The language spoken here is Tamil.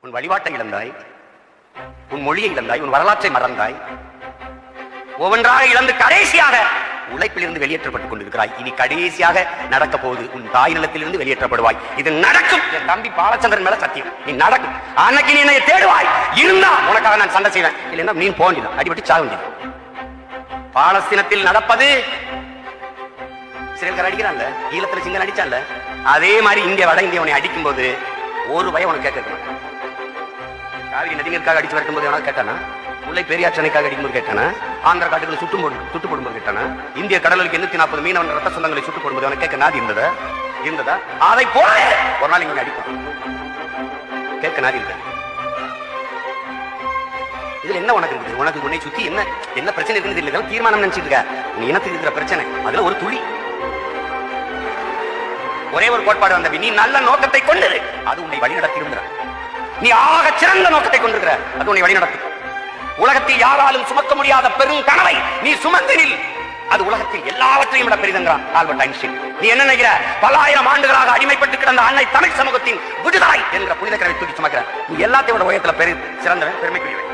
உன் வழிபாட்டை இழந்தாய், உன் மொழியை இழந்தாய், உன் வரலாற்றை மறந்தாய், ஒவ்வொன்றாக இழந்து கடைசியாக உழைப்பிலிருந்து வெளியேற்றப்பட்டுக் கொண்டிருக்கிறாய். இனி கடைசியாக நடக்க போகுது, உன் தாய் நிலத்திலிருந்து வெளியேற்றப்படுவாய். இது நடக்கும். என் தம்பி பாலச்சந்திரன் மேல சத்தியம், நீ நடக்கும். அன்னைக்கு நீ என்னை தேடுவாய், இருந்தா உனக்காக நான் சண்டை செய்வேன், இல்லைன்னா நீ போண்டிதான் அடிபட்டு சாக வேண்டியது. பாலஸ்தீனத்தில் நடப்பது இஸ்ரேல்கார அடிக்கிறான்ல, ஈழத்துல சிங்கன் அடிச்சான்ல, அதே மாதிரி இங்க வட இந்திய உன்னை அடிக்கும் போது ஒரு பயம் உனக்கு கேட்க. காவிரி நதிநீருக்காக அடிச்சு வரக்கும் போது எவனா கேட்டானா? முல்லை பெரியார் சென்னைக்காக அடிக்கும்போது கேட்டானா? ஆந்திர காட்டுகளை சுட்டு போடும்போது கேட்டானா? இந்திய கடலுக்கு 840 மீனவன் ரத்த சொந்தங்களை சுட்டு போடும்போது அவனை கேட்க நாதி இருந்ததா? அதை போல ஒரு நாள் இங்க அடிப்பான், கேட்க நாதி இருக்க. இதுல என்ன உனக்கு இருக்குது? உனக்கு உன்னை சுத்தி என்ன பிரச்சனை இருக்குன்னு தெரியல, தீர்மானம் நினைச்சிட்டு இருக்க. நீ இனத்துக்கு இருக்கிற பிரச்சனை அதுல ஒரு துளி, ஒரே ஒரு கோட்பாடு வந்த நீ நல்ல நோக்கத்தை கொண்டிரு, அது உன்னை வழி நடத்தி. நீ ஆக சிறந்த நோக்கத்தை கொண்டிருக்கிற, அது உன்னை வழி நடத்தும். உலகத்தில் யாராலும் சுமக்க முடியாத பெரும் கனவை நீ சுமந்தினில், அது உலகத்தில் எல்லாவற்றையும் விட பெரிதுங்கிறான் ஆல்பர்ட் ஐன்ஸ்டீன். நீ என்ன நினைக்கிற? பல்லாயிரம் ஆண்டுகளாக அடிமைப்பட்டு கிடந்த அன்னை தமிழ் சமூகத்தின் விடுதலை என்ற புனித கனவை தூக்கி சுமக்கிற. நீ எல்லாத்தையும் விட உயரத்தில் சிறந்தவன், பெருமைக்குரியவன்.